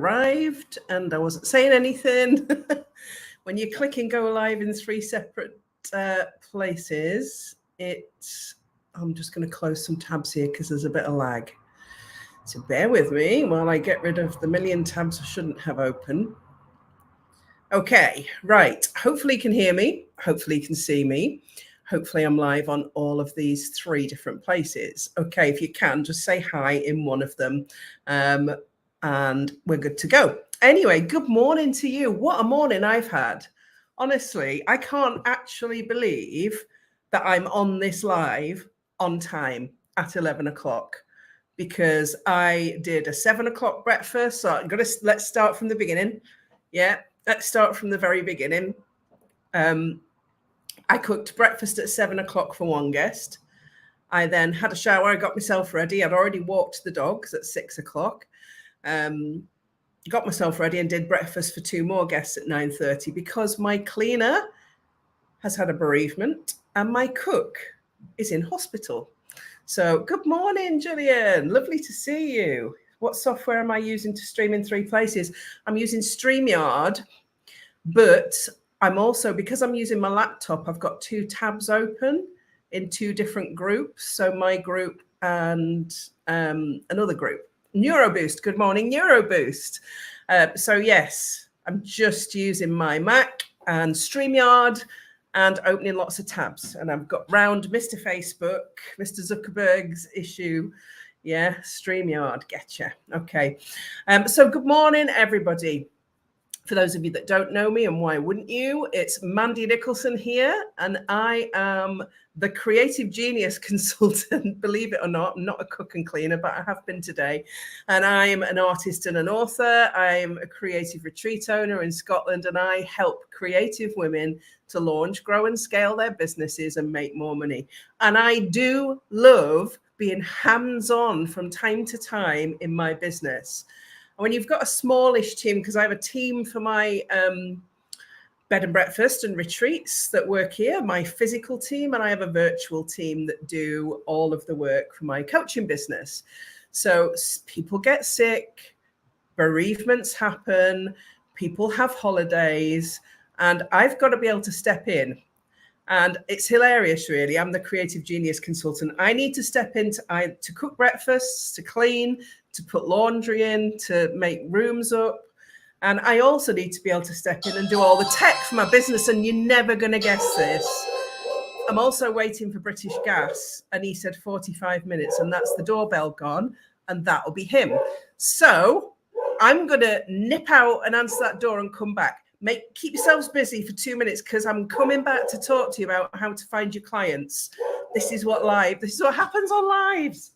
arrived and I wasn't saying anything. When you click and go live in 3 separate places, I'm just going to close some tabs here because there's a bit of lag. So bear with me while I get rid of the million tabs I shouldn't have open. Okay, right. Hopefully you can hear me. Hopefully you can see me. Hopefully I'm live on all of these 3 different places. Okay, if you can, just say hi in one of them. And we're good to go. Anyway, good morning to you. What a morning I've had. Honestly, I can't actually believe that I'm on this live on time at 11 o'clock because I did a 7 o'clock breakfast. So let's start from the beginning. Yeah, let's start from the very beginning. I cooked breakfast at 7 o'clock for one guest. I then had a shower. I got myself ready. I'd already walked the dogs at 6 o'clock. Got myself ready and did breakfast for 2 more guests at 9:30 because my cleaner has had a bereavement and my cook is in hospital. So good morning, Gillian. Lovely to see you. What software am I using to stream in 3 places? I'm using StreamYard, but I'm also, because I'm using my laptop, I've got 2 tabs open in 2 different groups. So my group and another group. NeuroBoost. Good morning, NeuroBoost. So yes, I'm just using my Mac and StreamYard and opening lots of tabs. And I've got round Mr. Facebook, Mr. Zuckerberg's issue. Yeah, StreamYard. Getcha. Okay. So good morning, everybody. For those of you that don't know me, and why wouldn't you, it's Mandy Nicholson here, and I am the creative genius consultant. Believe it or not, I'm not a cook and cleaner, but I have been today. And I'm an artist and an author. I'm a creative retreat owner in Scotland, and I help creative women to launch, grow, and scale their businesses and make more money. And I do love being hands-on from time to time in my business. When you've got a smallish team, because I have a team for my bed and breakfast and retreats that work here, my physical team, and I have a virtual team that do all of the work for my coaching business. So people get sick, bereavements happen, people have holidays, and I've got to be able to step in. And it's hilarious, really. I'm the creative genius consultant. I need to step in to cook breakfasts, to clean, to put laundry in, to make rooms up. And I also need to be able to step in and do all the tech for my business. And you're never going to guess this. I'm also waiting for British Gas. And he said 45 minutes. And that's the doorbell gone. And that'll be him. So I'm going to nip out and answer that door and come back. Keep yourselves busy for 2 minutes because I'm coming back to talk to you about how to find your clients. This is what happens on lives.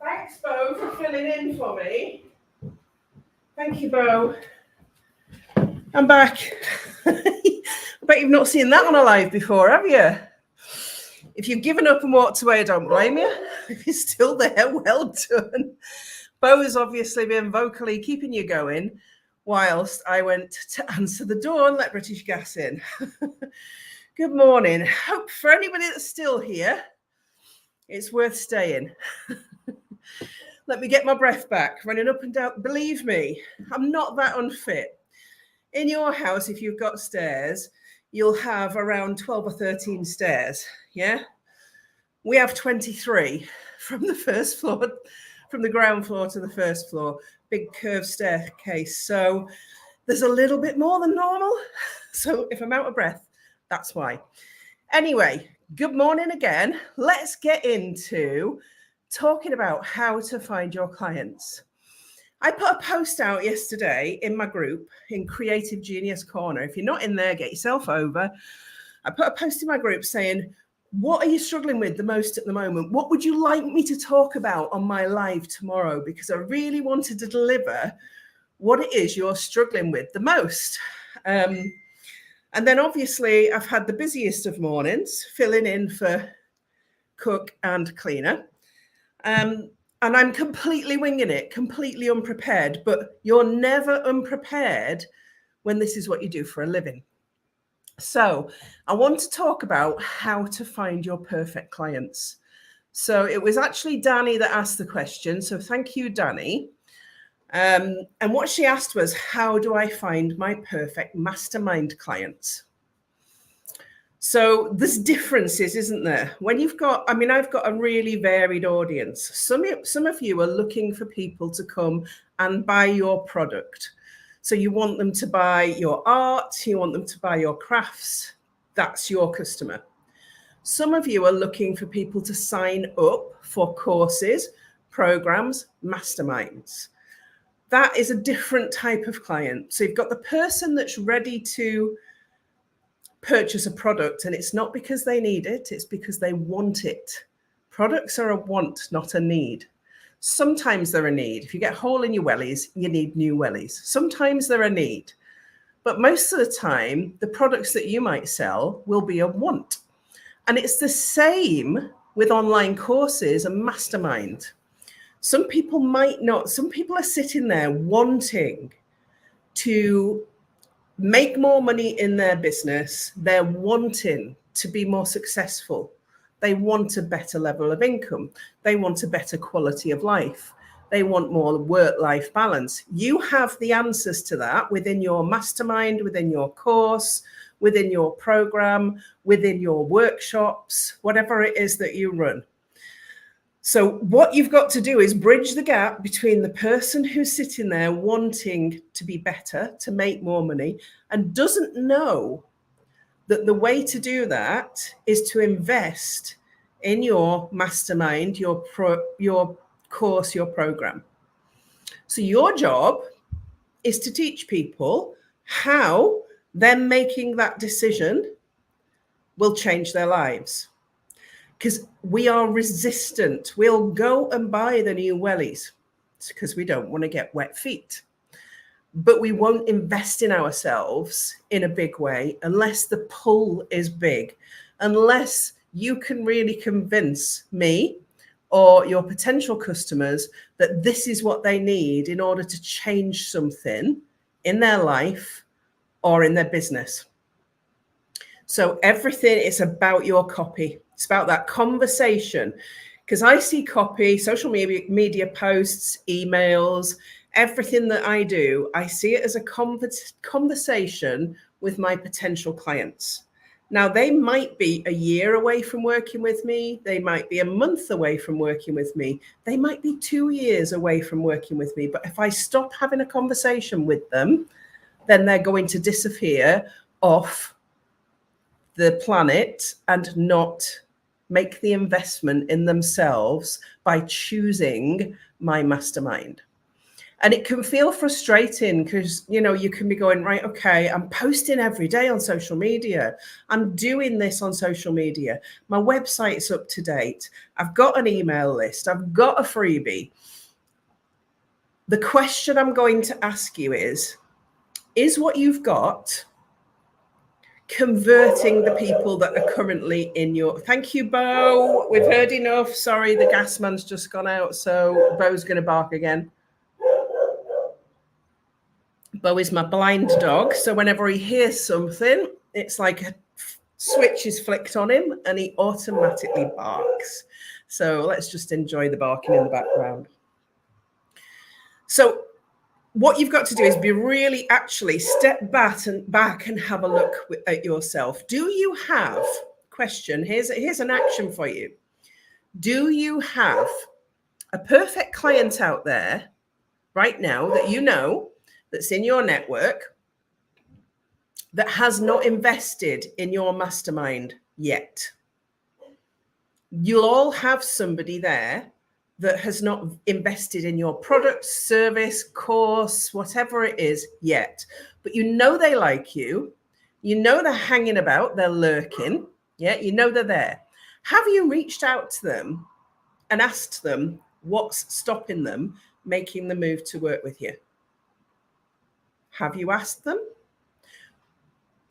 Thanks, Bo, for filling in for me. Thank you, Bo. I'm back. I bet you've not seen that on a live before, have you? If you've given up and walked away, I don't blame you. If you're still there, well done. Bo has obviously been vocally keeping you going whilst I went to answer the door and let British Gas in. Good morning. Hope for anybody that's still here, it's worth staying. Let me get my breath back, running up and down. Believe me, I'm not that unfit. In your house, if you've got stairs, you'll have around 12 or 13 stairs. Yeah. We have 23 from the first floor, from the ground floor to the first floor, big curved staircase. So there's a little bit more than normal. So if I'm out of breath, that's why. Anyway, good morning again. Let's get into talking about how to find your clients. I put a post out yesterday in my group in Creative Genius Corner. If you're not in there, get yourself over. I put a post in my group saying, what are you struggling with the most at the moment? What would you like me to talk about on my live tomorrow? Because I really wanted to deliver what it is you're struggling with the most. And then obviously I've had the busiest of mornings, filling in for cook and cleaner. And I'm completely winging it, completely unprepared, but you're never unprepared when this is what you do for a living. So I want to talk about how to find your perfect clients. So it was actually Danny that asked the question. So thank you, Danny. And what she asked was, how do I find my perfect mastermind clients? So there's differences, isn't there? When you've got, I've got a really varied audience. Some of you are looking for people to come and buy your product. So you want them to buy your art, you want them to buy your crafts. That's your customer. Some of you are looking for people to sign up for courses, programs, masterminds. That is a different type of client. So you've got the person that's ready to purchase a product, and it's not because they need it, it's because they want it. Products are a want, not a need. Sometimes they're a need. If you get a hole in your wellies, you need new wellies. Sometimes they're a need. But most of the time, the products that you might sell will be a want. And it's the same with online courses and mastermind. Some people are sitting there wanting to make more money in their business. They're wanting to be more successful. They want a better level of income. They want a better quality of life. They want more work-life balance. You have the answers to that within your mastermind, within your course, within your program, within your workshops, whatever it is that you run. So what you've got to do is bridge the gap between the person who's sitting there wanting to be better, to make more money, and doesn't know that the way to do that is to invest in your mastermind, your course, your program. So your job is to teach people how them making that decision will change their lives. Because we are resistant. We'll go and buy the new wellies because we don't want to get wet feet. But we won't invest in ourselves in a big way unless the pull is big, unless you can really convince me or your potential customers that this is what they need in order to change something in their life or in their business. So everything is about your copy. It's about that conversation. Because I see copy, social media posts, emails, everything that I do, I see it as a conversation with my potential clients. Now, they might be a year away from working with me. They might be a month away from working with me. They might be 2 years away from working with me. But if I stop having a conversation with them, then they're going to disappear off the planet and not make the investment in themselves by choosing my mastermind. And it can feel frustrating because, you can be going, right, okay, I'm posting every day on social media. I'm doing this on social media. My website's up to date. I've got an email list. I've got a freebie. The question I'm going to ask you is what you've got converting the people that are currently in your... Thank you, Bo. We've heard enough. Sorry, the gas man's just gone out, so Bo's going to bark again. Bo is my blind dog, so whenever he hears something, it's like a switch is flicked on him and he automatically barks. So let's just enjoy the barking in the background. So what you've got to do is be really actually step back and have a look at yourself. Do you have, question, here's an action for you. Do you have a perfect client out there right now that you know that's in your network that has not invested in your mastermind yet? You'll all have somebody there that has not invested in your product, service, course, whatever it is yet. But you know they like you. You know they're hanging about, they're lurking. Yeah, you know they're there. Have you reached out to them and asked them what's stopping them making the move to work with you? Have you asked them?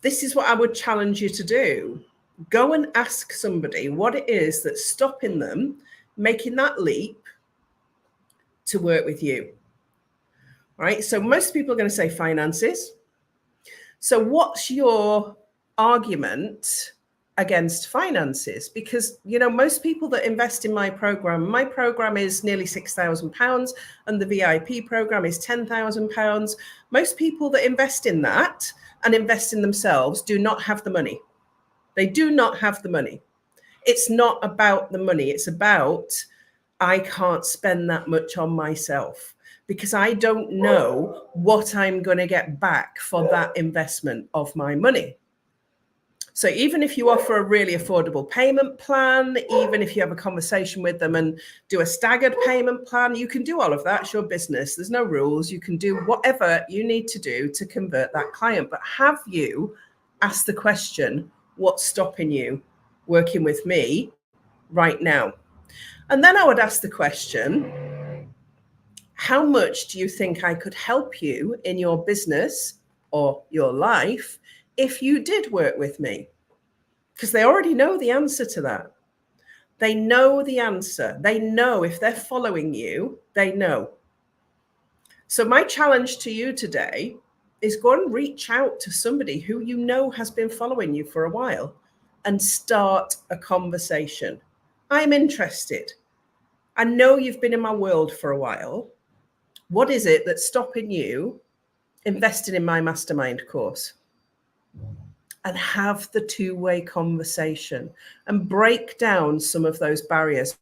This is what I would challenge you to do. Go and ask somebody what it is that's stopping them making that leap to work with you. All right. So most people are going to say finances. So what's your argument against finances? Because, you know, most people that invest in my program is nearly £6,000 and the VIP program is £10,000. Most people that invest in that and invest in themselves do not have the money. They do not have the money. It's not about the money. It's about, I can't spend that much on myself because I don't know what I'm going to get back for that investment of my money. So even if you offer a really affordable payment plan, even if you have a conversation with them and do a staggered payment plan, you can do all of that. It's your business. There's no rules. You can do whatever you need to do to convert that client. But have you asked the question, what's stopping you working with me right now? And then I would ask the question, how much do you think I could help you in your business or your life if you did work with me? Because they already know the answer to that. They know the answer. They know if they're following you, they know. So my challenge to you today is go and reach out to somebody who you know has been following you for a while and start a conversation. I'm interested. I know you've been in my world for a while. What is it that's stopping you investing in my mastermind course? And have the two-way conversation and break down some of those barriers.